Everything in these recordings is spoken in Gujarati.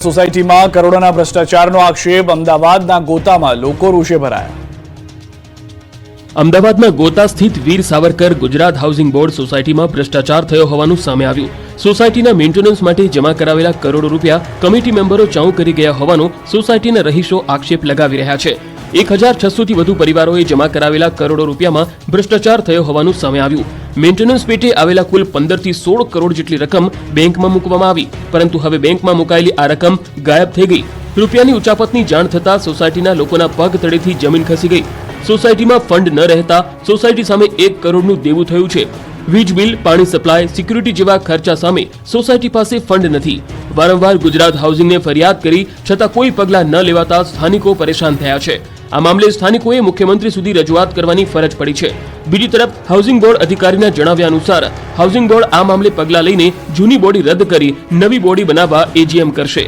સોસાયટીમાં કરોડોના ભ્રષ્ટાચારનો આક્ષેપ અમદાવાદના ગોતામાં લોકો રોષે ભરાયા। અમદાવાદના ગોતા સ્થિત વીર સાવરકર ગુજરાત હાઉસિંગ બોર્ડ સોસાયટીમાં ભ્રષ્ટાચાર થયો હોવાનું સામે આવ્યું। સોસાયટીના મેન્ટેનન્સ માટે જમા કરાવેલા કરોડો રૂપિયા કમિટી મેમ્બરો ચાઉ કરી ગયા હોવાનો સોસાયટીના રહીશો આક્ષેપ લગાવી રહ્યા છે। 1600 થી વધુ પરિવારોએ જમા કરાવેલા કરોડો રૂપિયામાં ભ્રષ્ટાચાર થયો હોવાનું સામે આવ્યું। મેન્ટેનન્સ પેટે આવેલા કુલ 15 થી 16 કરોડ જેટલી રકમ બેંકમાં મૂકવામાં આવી, પરંતુ હવે બેંકમાં મુકાયેલી આ રકમ ગાયબ થઈ ગઈ। રૂપિયાની ઉચાપતની જાણ થતા સોસાયટીના લોકોના પગ તળેથી જમીન ખસી ગઈ। સોસાયટીમાં ફંડ ન રહેતા સોસાયટી સામે 1 કરોડનું દેવું થયું છે। વીજ બિલ, પાણી સપ્લાય, સિક્યુરિટી જેવા ખર્ચા સામે સોસાયટી પાસે ફંડ નથી। વારંવાર ગુજરાત હાઉસિંગને ફરિયાદ કરી છતાં કોઈ પગલાં ન લેવાતા સ્થાનિકો પરેશાન થયા છે। આ મામલે સ્થાનિકોએ મુખ્યમંત્રી સુધી રજૂઆત કરવાની ફરજ પડી છે। બીજી તરફ હાઉસિંગ બોર્ડ અધિકારીના જણાવ્યા અનુસાર હાઉસિંગ બોર્ડ આ મામલે પગલાં લઈને જૂની બોડી રદ કરી નવી બોડી બનાવવા એજીએમ કરશે।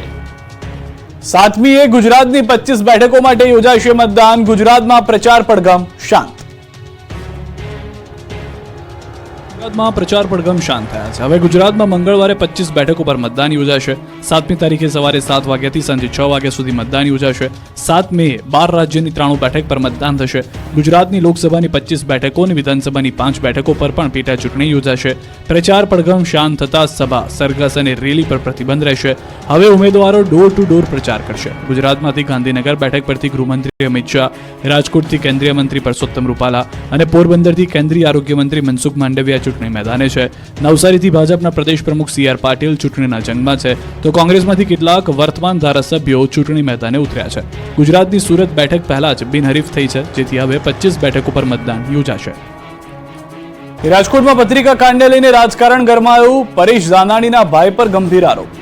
7મીએ ગુજરાતની 25 બેઠકો માટે યોજાશે મતદાન। ગુજરાતમાં પ્રચાર પડઘમ શાંત। ગુજરાતમાં પ્રચાર પડઘમ શાંત થયા છે। હવે ગુજરાતમાં મંગળવારે 25 બેઠકો પર મતદાન યોજાશે। 7મી તારીખે સવારે 7 વાગ્યાથી સાંજે 6 વાગ્યા સુધી મતદાન યોજાશે। 7 મે 12 રાજ્યની 93 બેઠક પર મતદાન થશે। ગુજરાતની લોકસભાની 25 બેઠકો અને વિધાનસભાની 5 બેઠકો પર પણ પેટા ચૂંટણી યોજાશે। પ્રચાર પડઘમ શાંત થતા સભા, સરઘસ અને રેલી પર પ્રતિબંધ રહેશે। હવે ઉમેદવારો ડોર ટુ ડોર પ્રચાર કરશે। ગુજરાતમાંથી ગાંધીનગર બેઠક પરથી ગૃહમંત્રી અમિત શાહ, રાજકોટથી કેન્દ્રીય મંત્રી પરસોત્તમ રૂપાલા અને પોરબંદરથી કેન્દ્રીય આરોગ્ય મંત્રી મનસુખ માંડવિયા ચૂંટણી મેદાને છે। નવસારીથી ભાજપના પ્રદેશ પ્રમુખ CR પાટીલ ચૂંટણીના જંગમાં છે, તો કોંગ્રેસમાંથી કેટલાક વર્તમાન ધારાસભ્યો ચૂંટણી મેદાને ઉતર્યા છે। ગુજરાતની સુરત બેઠક પહેલા જ બિનહરીફ થઈ છે, જેથી હવે 25 બેઠકો પર મતદાન યોજાશે। રાજકોટમાં પત્રિકા કાંડને લઈને રાજકારણ ગરમાયું। પરેશ ધાનાણીના ભાઈ પર ગંભીર આરોપ।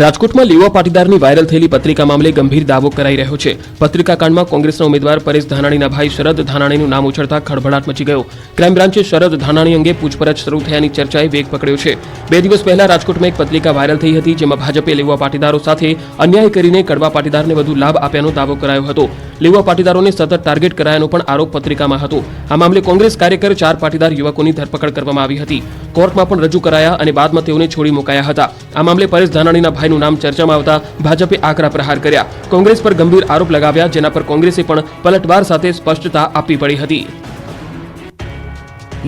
રાજકોટમાં લેવા પાટીદારની વાયરલ થયેલી પત્રિકા મામલે ગંભીર દાવો કરાઈ રહ્યો છે। પત્રિકા કાંડમાં કોંગ્રેસના ઉમેદવાર પરેશ ધાનાણીના ભાઈ શરદ ધાનાણીનું નામ ઉછળતા ખળભળાટ મચી ગયો। ક્રાઇમ બ્રાન્ચે શરદ ધાનાણી અંગે પૂછપરછ શરૂ થયાની ચર્ચાએ વેગ પકડ્યો છે। 2 દિવસ પહેલા રાજકોટમાં એક પત્રિકા વાયરલ થઈ હતી, જેમાં ભાજપે લેવા પાટીદારો સાથે અન્યાય કરીને કડવા પાટીદારને વધુ લાભ આપ્યાનો દાવો કરાયો હતો। લેવા પાટીદારોને સતત ટાર્ગેટ કરાયાનો પણ આરોપ પત્રિકામાં હતો। આ મામલે કોંગ્રેસ કાર્યકર 4 પાટીદાર યુવકોની ધરપકડ કરવામાં આવી હતી, કોર્ટમાં પણ રજૂ કરાયા અને બાદમાં તેઓને છોડી મુકાયા હતા। આ મામલે પરેશ ધાનાણીના ભાઈનું નામ ચર્ચામાં આવતા ભાજપે આકરા પ્રહાર કર્યા, કોંગ્રેસ પર ગંભીર આરોપ લગાવ્યા, જેના પર કોંગ્રેસે પણ પલટવાર સાથે સ્પષ્ટતા આપવી પડી હતી।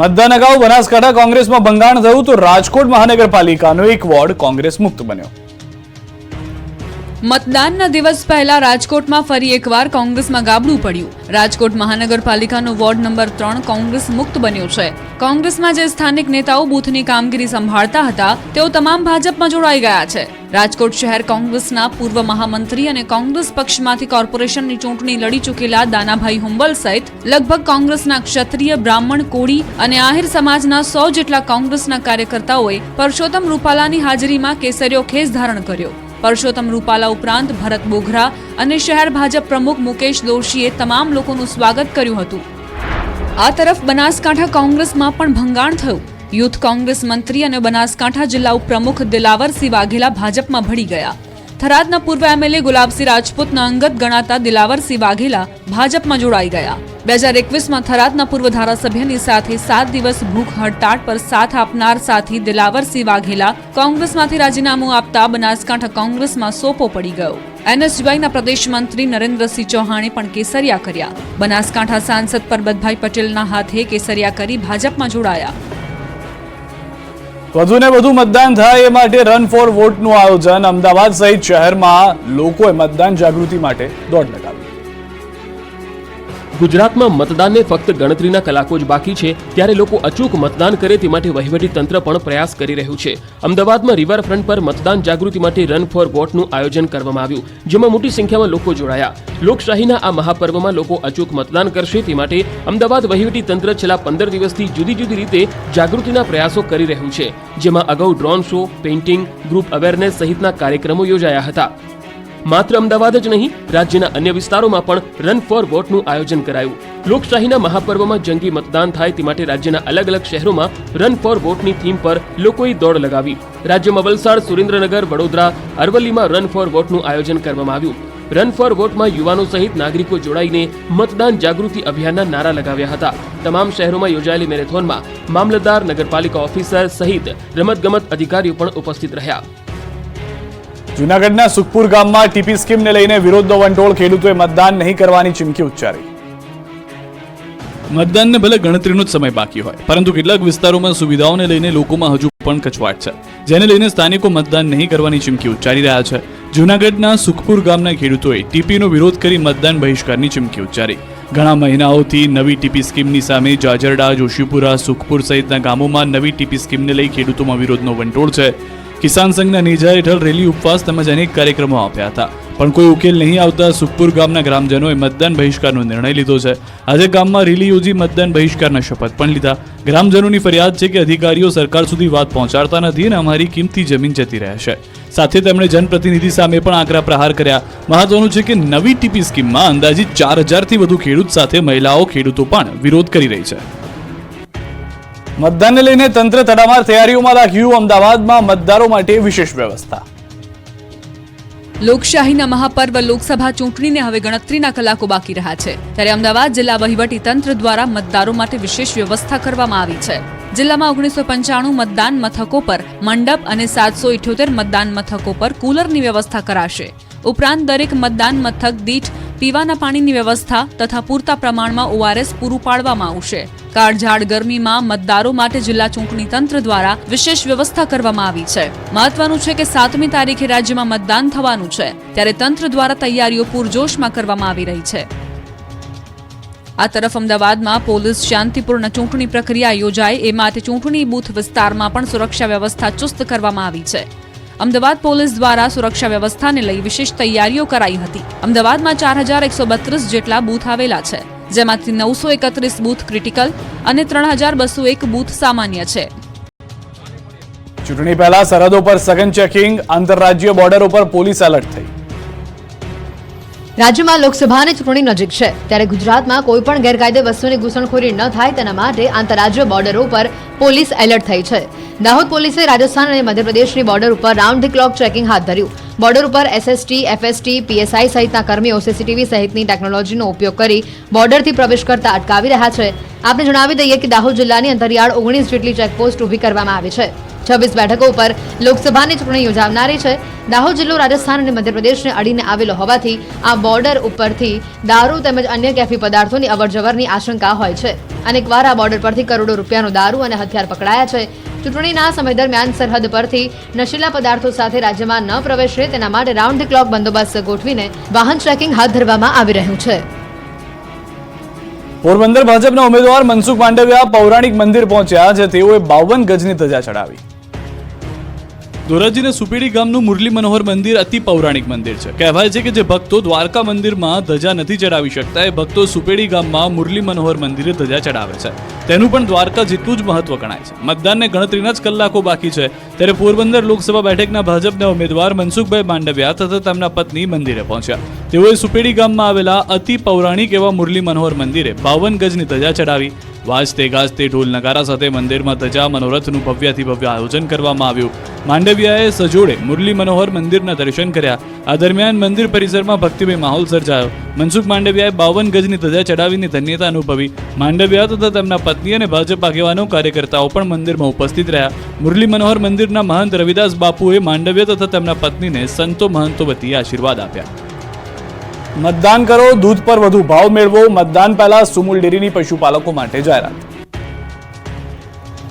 મતદાન અગાઉ બનાસકાંઠા કોંગ્રેસમાં ભંગાણ થયું તો રાજકોટ મહાનગરપાલિકાનો એક વોર્ડ કોંગ્રેસ મુક્ત બન્યો। મતદાનના દિવસ પહેલા રાજકોટમાં ફરી એકવાર કોંગ્રેસમાં ગાબડું પડ્યું। રાજકોટ મહાનગરપાલિકાનો વોર્ડ નંબર 3 કોંગ્રેસ મુક્ત બન્યો છે। કોંગ્રેસમાં જે સ્થાનિક નેતાઓ બૂથની કામગીરી સંભાળતા હતા, તેઓ તમામ ભાજપમાં જોડાઈ ગયા છે। રાજકોટ શહેર કોંગ્રેસના પૂર્વ મહામંત્રી અને કોંગ્રેસ પક્ષમાંથી કોર્પોરેશનની ચૂંટણી લડી ચૂકેલા દાનાભાઈ હુંબલ સહિત લગભગ કોંગ્રેસના ક્ષત્રિય, બ્રાહ્મણ, કોળી અને આહિર સમાજના 100 જેટલા કોંગ્રેસના કાર્યકર્તાઓએ પરસોત્તમ રૂપાલાની હાજરીમાં કેસરીયો ખેસ ધારણ કર્યો। પરસોત્તમ રૂપાલા ઉપરાંત ભરત બોઘરા અને શહેર ભાજપ પ્રમુખ મુકેશ દોશીએ તમામ લોકોનું સ્વાગત કર્યું હતું। આ તરફ બનાસકાંઠા કોંગ્રેસમાં પણ ભંગાણ થયું। યુથ કોંગ્રેસ મંત્રી અને બનાસકાંઠા જિલ્લા ઉપપ્રમુખ દિલાવરસિંહ વાઘેલા ભાજપમાં ભળી ગયા। થરાદના પૂર્વ MLA ગુલાબસિંહ રાજપૂતના અંગત ગણાતા દિલાવરસિંહ વાઘેલા ભાજપમાં જોડાઈ ગયા। 2021માં થરાદના પૂર્વ ધારાસભ્યની સાથે 7 દિવસ ભૂખ હડતાળ પર સાથ આપનાર સાથી દિલાવરસિંહ વાઘેલા કોંગ્રેસમાંથી રાજીનામું આપતા બનાસકાંઠા કોંગ્રેસમાં સોપો પડી ગયો। NSYના પ્રદેશ મંત્રી નરેન્દ્રસિંહ ચૌહાણે પણ કેસરિયા કર્યા। બનાસકાંઠા સાંસદ પરબતભાઈ પટેલના હાથે કેસરિયા કરી ભાજપમાં જોડાયા। વધુને વધુ મતદાન થાય એ માટે રન ફોર વોટનું આયોજન। અમદાવાદ સહિત શહેરમાં લોકોએ મતદાન જાગૃતિ માટે દોડ લગાવી। ગુજરાતમાં મતદાનને ફક્ત ગણતરીના કલાકો જ બાકી છે, ત્યારે લોકો અચૂક મતદાન કરે તે માટે વહીવટી તંત્ર પણ પ્રયાસ કરી રહ્યું છે। અમદાવાદમાં રિવરફ્રન્ટ પર મતદાન જાગૃતિ માટે રન ફોર વોટનું આયોજન કરવામાં આવ્યું, જેમાં મોટી સંખ્યામાં લોકો જોડાયા। લોકશાહીના આ મહાપર્વમાં લોકો અચૂક મતદાન કરશે તે માટે અમદાવાદ વહીવટી તંત્ર છેલ્લા 15 દિવસથી જુદી જુદી રીતે જાગૃતિના પ્રયાસો કરી રહ્યું છે, જેમાં અગાઉ drone show, painting, group awareness સહિતના કાર્યક્રમો યોજાયા હતા। માત્ર અમદાવાદ જ નહીં, રાજ્યના અન્ય વિસ્તારોમાં પણ રન ફોર વોટનું આયોજન કરાયું। લોકશાહીના મહાપર્વમાં જંગી મતદાન થાય તે માટે રાજ્યના અલગ અલગ શહેરોમાં રન ફોર વોટની થીમ પર લોકોએ દોડ લગાવી। રાજ્યમાં વલસાડ, સુરેન્દ્રનગર, વડોદરા, અરવલ્લીમાં રન ફોર વોટનું આયોજન કરવામાં આવ્યું। રન ફોર વોટમાં યુવાનો સહિત નાગરિકો જોડાઈને મતદાન જાગૃતિ અભિયાનના નારા લગાવ્યા હતા। તમામ શહેરોમાં યોજાયેલી મેરેથોનમાં મામલતદાર, નગરપાલિકા ઓફિસર સહિત રમતગમત અધિકારીઓ પણ ઉપસ્થિત રહ્યા। જૂનાગઢના સુખપુર ગામમાં ટીપી સ્કીમને લઈને વિરોધનો વંટોળ, ખેડૂતોએ મતદાન નહીં કરવાની ચીમકી ઉચ્ચારી. મતદાનને ભલે ગણતરીનો જ સમય બાકી હોય, પરંતુ કેટલાક વિસ્તારોમાં સુવિધાઓને લઈને લોકોમાં હજુ પણ કચવાટ છે, જેને લઈને સ્થાનિકો મતદાન નહીં કરવાની ચીમકી ઉચ્ચારી રહ્યા છે. જૂનાગઢના સુખપુર ગામના ખેડૂતોએ ટીપીનો વિરોધ કરી મતદાન બહિષ્કારની ચીમકી ઉચ્ચારી. ઘણા મહિનાઓથી નવી ટીપી સ્કીમની સામે જાજરડા, જોશીપુરા, સુખપુર સહિતના ગામોમાં નવી ટીપી સ્કીમને લઈ ખેડૂતોમાં વિરોધનો વંટોળ છે. કિસાન સંઘના નેજા હેઠળ રેલી, ઉપવાસ તેમજ અનેક કાર્યક્રમો આપ્યા હતા, પણ કોઈ ઉકેલ નહીં આવતા સુખપુર ગામના ગ્રામજનોએ મતદાન બહિષ્કારનો નિર્ણય લીધો છે. આજે ગામમાં રેલી યોજી મતદાન બહિષ્કારના શપથ પણ લીધા. ગ્રામજનોની ફરિયાદ છે કે અધિકારીઓ સરકાર સુધી વાત પહોંચાડતા નથી અને અમારી કિંમતી જમીન જતી રહે છે. સાથે તેમણે જનપ્રતિનિધિ સામે પણ આકરા પ્રહાર કર્યા. મહત્વનું છે કે નવી ટીપી સ્કીમમાં અંદાજિત 4000થી વધુ ખેડૂત સાથે મહિલાઓ, ખેડૂતો પણ વિરોધ કરી રહી છે. મતદાનને લઈને તંત્ર તડામાર તૈયારીઓમાં રાખ્યું. અમદાવાદમાં મતદારો માટે વિશેષ વ્યવસ્થા. લોકશાહીના મહાપર્વ લોકસભા ચૂંટણીને હવે ગણતરીના કલાકો બાકી રહ્યા છે, ત્યારે અમદાવાદ જિલ્લા વહીવટી તંત્ર દ્વારા મતદારો માટે વિશેષ વ્યવસ્થા કરવામાં આવી છે. જિલ્લામાં 1995 મતદાન મથકો પર મંડપ અને 778 મતદાન મથકો પર કુલરની વ્યવસ્થા કરાશે. ઉપરાંત દરેક મતદાન મથક દીઠ પીવાના પાણીની વ્યવસ્થા તથા પૂરતા પ્રમાણમાં ORS પૂરું પાડવામાં આવશે. કાળઝાળ ગરમીમાં મતદારો માટે જિલ્લા ચૂંટણી તંત્ર દ્વારા વિશેષ વ્યવસ્થા કરવામાં આવી છે. મહત્વનું છે કે 7મી તારીખે રાજ્યમાં મતદાન થવાનું છે, ત્યારે તંત્ર દ્વારા તૈયારીઓ પૂરજોશમાં કરવામાં આવી રહી છે. આ તરફ અમદાવાદમાં પોલીસ શાંતિપૂર્ણ ચૂંટણી પ્રક્રિયા યોજાય એ માટે ચૂંટણી બૂથ વિસ્તારમાં પણ સુરક્ષા વ્યવસ્થા ચુસ્ત કરવામાં આવી છે. અમદાવાદ પોલીસ દ્વારા સુરક્ષા વ્યવસ્થાને લઈ વિશેષ તૈયારીઓ કરાઈ હતી. અમદાવાદમાં 4132 જેટલા બૂથ આવેલા છે, જેમાંથી 931 બૂથ ક્રિટિકલ અને 3201 બૂથ સામાન્ય છે. ચૂંટણી પહેલા સરહદો પર સઘન ચેકિંગ, આંતરરાજ્ય બોર્ડરો પર પોલીસ એલર્ટ થઈ. રાજ્યમાં લોકસભાની ચૂંટણી નજીક છે, ત્યારે ગુજરાતમાં કોઈ પણ ગેરકાયદે વસ્તુની ઘૂસણખોરી ન થાય તેના માટે આંતરરાજ્ય બોર્ડરો પર પોલીસ એલર્ટ થઈ છે. દાહોદ પોલીસે રાજસ્થાન અને મધ્યપ્રદેશની બોર્ડર ઉપર રાઉન્ડ ધી ક્લોક ચેકિંગ હાથ ધર્યું. બોર્ડર ઉપર SST, FST, PSI સહિતના કર્મીઓ CCTV સહિતની ટેકનોલોજીનો ઉપયોગ કરી બોર્ડરથી પ્રવેશ કરતા અટકાવી રહ્યા છે. આપને જણાવી દઈએ કે દાહોદ જિલ્લાની અંતરિયાળ 19 જેટલી ચેકપોસ્ટ ઊભી કરવામાં આવી છે. 26 બેઠકો ઉપર લોકસભાની ચૂંટણી યોજાનારી છે. દાહોદ જિલ્લો રાજસ્થાન અને મધ્યપ્રદેશને અડીને આવેલો હોવાથી આ બોર્ડર ઉપરથી દારૂ તેમજ અન્ય કેફી પદાર્થોની અવરજવરની આશંકા હોય છે. અનેકવાર આ બોર્ડર પરથી કરોડો રૂપિયાનો દારૂ અને હથિયાર પકડાયા છે. ચૂંટણીના સમય દરમિયાન સરહદ પરથી નશીલા પદાર્થો સાથે રાજ્યમાં ન પ્રવેશે તેના માટે રાઉન્ડ ધી ક્લોક બંદોબસ્ત ગોઠવીને વાહન ચેકિંગ હાથ ધરવામાં આવી રહ્યું છે. પોરબંદર ભાજપના ઉમેદવાર મનસુખ માંડવિયા પૌરાણિક મંદિર પહોંચ્યા, જે તેઓએ 52 ગજની ધજા ચડાવી. ધોરાજીના સુપેડી ગામનું મુરલી મનોહર મંદિર અતિ પૌરાણિક મંદિર છે. કહેવાય છે કે જે ભક્તો દ્વારકા મંદિરમાં ધજા નથી ચડાવી શકતા, એ ભક્તો સુપેડી ગામમાં મુરલી મનોહર મંદિરે ધજા ચડાવે છે. તેનું પણ દ્વારકા જેટલું જ મહત્વ ગણાય છે. મતદાનને ગણતરીના જ કલાકો બાકી છે, ત્યારે પોરબંદર લોકસભા બેઠકના ભાજપના ઉમેદવાર મનસુખભાઈ માંડવિયા તથા તેમના પત્ની મંદિરે પહોંચ્યા. તેઓએ સુપેડી ગામમાં આવેલા અતિ પૌરાણિક એવા મુરલી મનોહર મંદિરે 52 ગજની ધજા ચડાવી. વાજતે ગાજતે ઢોલ નગારા સાથે મંદિરમાં ધજા મનોરથનું ભવ્યાથી ભવ્ય આયોજન કરવામાં આવ્યું. માંડવિયાએ સજોડે મુરલી મનોહર મંદિરના દર્શન કર્યા. આ દરમિયાન મંદિર પરિસરમાં ભક્તિમય માહોલ સર્જાયો. મનસુખ માંડવિયાએ 52 ગજની ધજા ચડાવીને ધન્યતા અનુભવી. માંડવિયા તથા તેમના પત્ની અને ભાજપ આગેવાનો, કાર્યકર્તાઓ પણ મંદિરમાં ઉપસ્થિત રહ્યા. મુરલી મનોહર મંદિરના મહંત રવિદાસ બાપુએ માંડવિયા તથા તેમના પત્નીને સંતો મહંતો વતી આશીર્વાદ આપ્યા. મતદાન કરો, દૂધ પર વધુ ભાવ મેળવો. મતદાન પહેલા સુમુલ ડેરીની પશુપાલકો માટે જાહેરાત.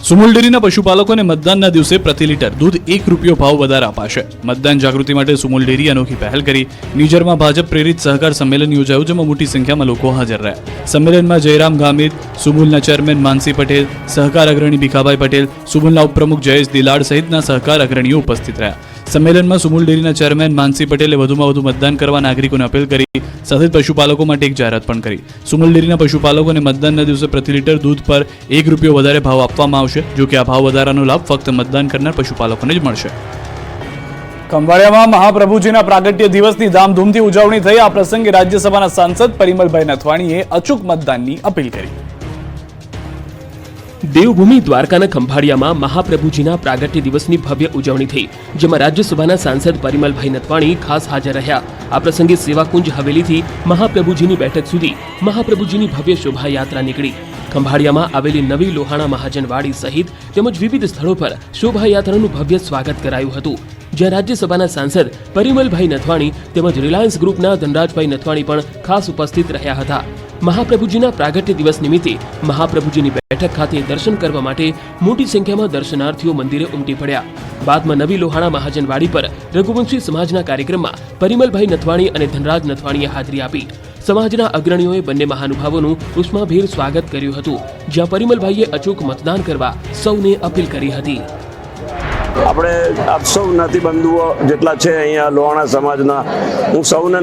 સુમુલ ડેરીના પશુપાલકોને મતદાનના દિવસે પ્રતિ લીટર દૂધ ₹1 ભાવ વધારે અપાશે. મતદાન જાગૃતિ માટે સુમુલ ડેરી અનોખી પહેલ કરી. નિઝરમાં ભાજપ પ્રેરિત સહકાર સંમેલન યોજાયું, જેમાં મોટી સંખ્યામાં લોકો હાજર રહ્યા. સંમેલનમાં જયરામ ગામિત, સુમુલના ચેરમેન માનસી પટેલ, સહકાર અગ્રણી ભીખાભાઈ પટેલ, સુમુલના ઉપપ્રમુખ જયેશ દિલાડ સહિતના સહકાર અગ્રણીઓ ઉપસ્થિત રહ્યા. સંમેલનમાં સુમુલ ડેરીના ચેરમેન માનસી પટેલે વધુમાં વધુ મતદાન કરવા નાગરિકોને અપીલ કરી. સાથે પશુપાલકો માટે એક જાહેરાત પણ કરી. સુમુલ ડેરીના પશુપાલકોને મતદાનના દિવસે પ્રતિ લીટર દૂધ પર ₹1 વધારે ભાવ આપવામાં આવશે. જો કે આ ભાવ વધારાનો લાભ ફક્ત મતદાન કરનાર પશુપાલકોને જ મળશે. ખંભાળિયામાં મહાપ્રભુજીના પ્રાગટ્ય દિવસની ધામધૂમથી ઉજવણી થઈ. આ પ્રસંગે રાજ્યસભાના સાંસદ પરિમલભાઈ નથવાણીએ અચૂક મતદાનની અપીલ કરી. દેવભૂમિ દ્વારકાના ખંભાળિયામાં મહાપ્રભુજીના પ્રાગટ્ય દિવસની ભવ્ય ઉજવણી થઈ, જેમાં રાજ્યસભાના સાંસદ પરિમલભાઈ નથવાણી ખાસ હાજર રહ્યા. આ પ્રસંગે સેવાકુંજ હવેલીથી મહાપ્રભુજીની બેઠક સુધી મહાપ્રભુજીની ભવ્ય શોભાયાત્રા નીકળી. ખંભાળિયામાં આવેલી નવી લોહાણા મહાજનવાડી સહિત તેમજ વિવિધ સ્થળો પર શોભાયાત્રાનું ભવ્ય સ્વાગત કરાયું હતું, જ્યાં રાજ્યસભાના સાંસદ પરિમલભાઈ નથવાણી તેમજ રિલાયન્સ ગ્રુપના ધનરાજભાઈ નથવાણી પણ ખાસ ઉપસ્થિત રહ્યા હતા. મહાપ્રભુજીના પ્રાગટ્ય દિવસ નિમિત્તે મહાપ્રભુજીની બેઠક ખાતે દર્શન કરવા માટે મોટી સંખ્યામાં દર્શનાર્થીઓ મંદિરે ઉમટી પડ્યા. બાદમાં નવી લોહાણા મહાજનવાડી પર રઘુવંશી સમાજના કાર્યક્રમમાં પરિમલભાઈ નથવાણી અને ધનરાજ નથવાણીએ હાજરી આપી. સમાજના અગ્રણીઓએ બંને મહાનુભાવોનું ઉષ્માભેર સ્વાગત કર્યું હતું, જ્યાં પરિમલભાઈએ અચૂક મતદાન કરવા સૌને અપીલ કરી હતી. આપણે આપ સૌ જ્ઞાતિબંધુઓ જેટલા છે અહીંયા લોહાણા સમાજના, હું સૌને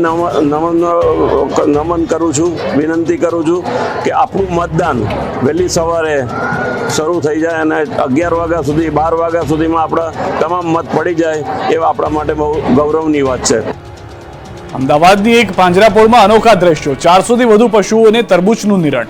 નમન કરું છું, વિનંતી કરું છું કે આપણું મતદાન વહેલી સવારે શરૂ થઈ જાય અને 11 વાગ્યા સુધી 12 વાગ્યા સુધીમાં આપણા તમામ મત પડી જાય એ આપણા માટે બહુ ગૌરવની વાત છે. અમદાવાદની એક પાંજરાપોળમાં અનોખા દ્રશ્યો, 400થી વધુ પશુઓને તરબૂચનું નિરણ.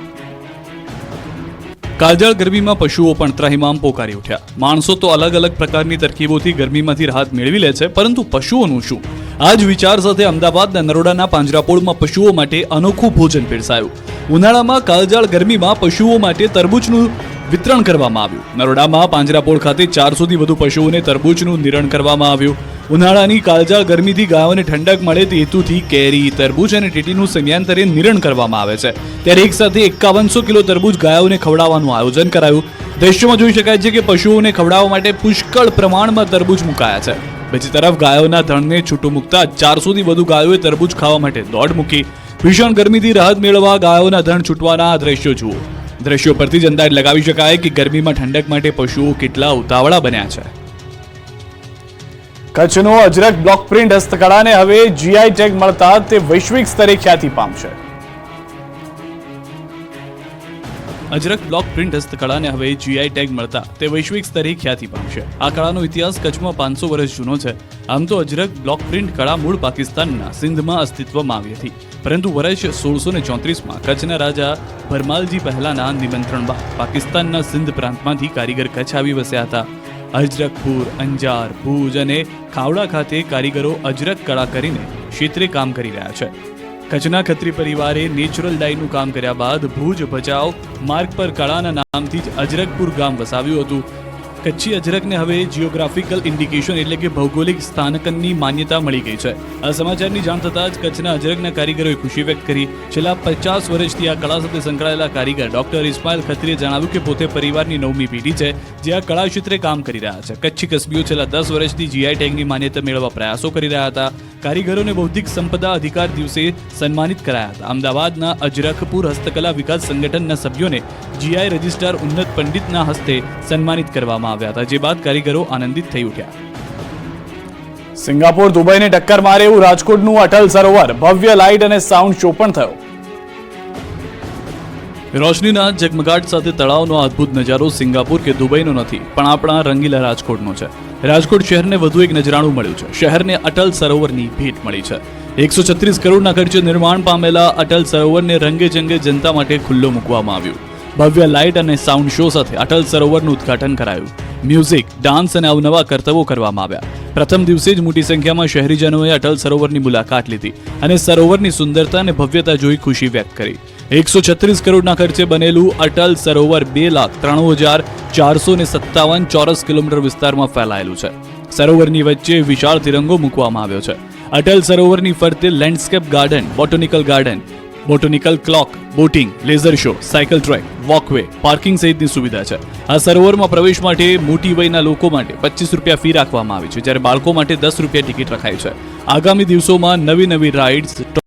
કાળઝાળ ગરમીમાં પશુઓ પણ ત્રાહિમામ પોકારી ઉઠ્યા. માણસો તો અલગ અલગ પ્રકારની તરકીબોથી ગરમીમાંથી રાહત મેળવી લે છે, પરંતુ પશુઓનું શું? આ જ વિચાર સાથે અમદાવાદના નરોડાના પાંજરાપોળમાં પશુઓ માટે અનોખું ભોજન પીરસાયું. ઉનાળામાં કાળઝાળ ગરમીમાં પશુઓ માટે તરબૂચનું વિતરણ કરવામાં આવ્યું. નરોડામાં પાંજરાપોળ ખાતે 400થી વધુ પશુઓને તરબૂચનું નિરણ કરવામાં આવ્યું. ઉનાળાની કાળઝાળ ગરમીથી ગાયોને ઠંડક મળે તે હેતુથી કેરી, તરબૂચ અને ટેટીનું સમયાંતરે નિરણ કરવામાં આવે છે. ત્યારે એક સાથે 5100 કિલો તરબૂચ ગાયોને ખવડાવવાનું આયોજન કરાયું. દ્રશ્યોમાં જોઈ શકાય છે કે પશુઓને ખવડાવવા માટે પુષ્કળ પ્રમાણમાં તરબૂચ મુકાયા છે. બીજી તરફ ગાયોના ધણને છૂટું મૂકતા 400થી વધુ ગાયોએ તરબૂચ ખાવા માટે દોડ મૂકી. ભીષણ ગરમીથી રાહત મેળવવા ગાયોના ધણ છૂટવાના આ દ્રશ્યો જુઓ. દ્રશ્યો પરથી જ અંદાજ લગાવી શકાય કે ગરમીમાં ઠંડક માટે પશુઓ કેટલા ઉતાવળા બન્યા છે. કચ્છનો અજરક બ્લોક પ્રિન્ટ હસ્તકળાને હવે જીઆઈ ટેગ મળતા તે વૈશ્વિક સ્તરે ખ્યાતિ પામશે. અજરક બ્લોક પ્રિન્ટ હસ્તકળાને હવે જીઆઈ ટેગ મળતા તે વૈશ્વિક સ્તરે ખ્યાતિ પામશે. આ કળાનો ઇતિહાસ કચ્છમાં 500 વર્ષ જૂનો છે. આમ તો અજરક બ્લોક પ્રિન્ટ કળા મૂળ પાકિસ્તાનના સિંધમાં અસ્તિત્વમાં આવી હતી, પરંતુ વર્ષ 1634માં કચ્છના રાજા ભરમાલજી પહેલાના નિમંત્રણ બાદ પાકિસ્તાનના સિંધ પ્રાંતમાંથી કારીગર કચ્છ આવી વસ્યા હતા. અજરકપુર, અંજાર, ભુજ અને ખાવડા ખાતે કારીગરો અજરક કળા કરીને ક્ષેત્રે કામ કરી રહ્યા છે. કચ્છના ખત્રી પરિવારે નેચરલ ડાયનું કામ કર્યા બાદ ભુજ ભચાઉ માર્ગ પર કળાના નામથી જ અજરકપુર ગામ વસાવ્યું હતું. કચ્છી અજરકને હવે જિયોગ્રાફિકલ ઇન્ડિકેશન એટલે કે ભૌગોલિક સ્થાનકનની માન્યતા મળી ગઈ છે. આ સમાચારની જાણ થતાં જ કચ્છના અજરકના કારીગરોએ ખુશી વ્યક્ત કરી. છેલ્લા 50 વર્ષથી આ કળા સાથે સંકળાયેલા કારીગર ડોક્ટર ઇસ્માઇલ ખત્રીએ જણાવ્યું કે પોતે પરિવારની 9મી પેઢી છે જે આ કળા ક્ષેત્રે કામ કરી રહ્યા છે. કચ્છી કસબીઓ છેલ્લા 10 વર્ષથી જીઆઈ ટેગની માન્યતા મેળવવા પ્રયાસો કરી રહ્યા હતા. કારીગરોને બૌદ્ધિક સંપદા અધિકાર દિવસે સન્માનિત કરાયા હતા. અમદાવાદના અજરકપુર હસ્તકલા વિકાસ સંગઠનના સભ્યોને જીઆઈ રજિસ્ટ્રાર ઉન્નત પંડિતના હસ્તે સન્માનિત કરવામાં આવ્યા હતા, જે બાદ કારીગરો આનંદિત થઈ ઉઠ્યા. સિંગાપોર દુબઈને ટક્કર મારે એવું રાજકોટનું અટલ સરોવર, ભવ્ય લાઇટ અને સાઉન્ડ શો પણ થયો. રોશનીના ઝગમગાટ સાથે તળાવનો અદ્ભુત નજારો સિંગાપુર કે દુબઈનો નથી, પણ આપણા રંગીલા રાજકોટનો છે. રાજકોટ શહેરને વધુ એક નજરાણું મળ્યું છે. શહેરને અટલ સરોવરની ભેટ મળી છે. 136 કરોડના ખર્ચે નિર્માણ પામેલા અટલ સરોવરને રંગે ચંગે જનતા માટે ખુલ્લો મૂકવામાં આવ્યું. ભવ્ય લાઇટ અને સાઉન્ડ શો સાથે અટલ સરોવરનું ઉદ્ઘાટન કરાયું. મ્યુઝિક, ડાન્સ અને અવનવા કરતબો કરવામાં આવ્યા. પ્રથમ દિવસે જ મોટી સંખ્યામાં શહેરીજનોએ અટલ સરોવરની મુલાકાત લીધી અને સરોવરની સુંદરતા અને ભવ્યતા જોઈ ખુશી વ્યક્ત કરી. 136 કરોડના ખર્ચે બનેલું અટલ સરોવર 2,93,457 ચોરસ કિલોમીટર વિસ્તારમાં ફેલાયેલું છે. સરોવરની વચ્ચે વિશાળ તિરંગો મૂકવામાં આવ્યો છે. અટલ સરોવરની ફરતે landscape garden, botanical clock, boating, laser show, cycle track, walkway, parking સહિતની સુવિધા છે. આ સરોવરમાં પ્રવેશ માટે મોટી વયના લોકો માટે 25 રૂપિયા ફી રાખવામાં આવી છે, જ્યારે બાળકો માટે 10 રૂપિયા ટિકિટ રખાઈ છે. આગામી દિવસોમાં નવી રાઇડ્સ,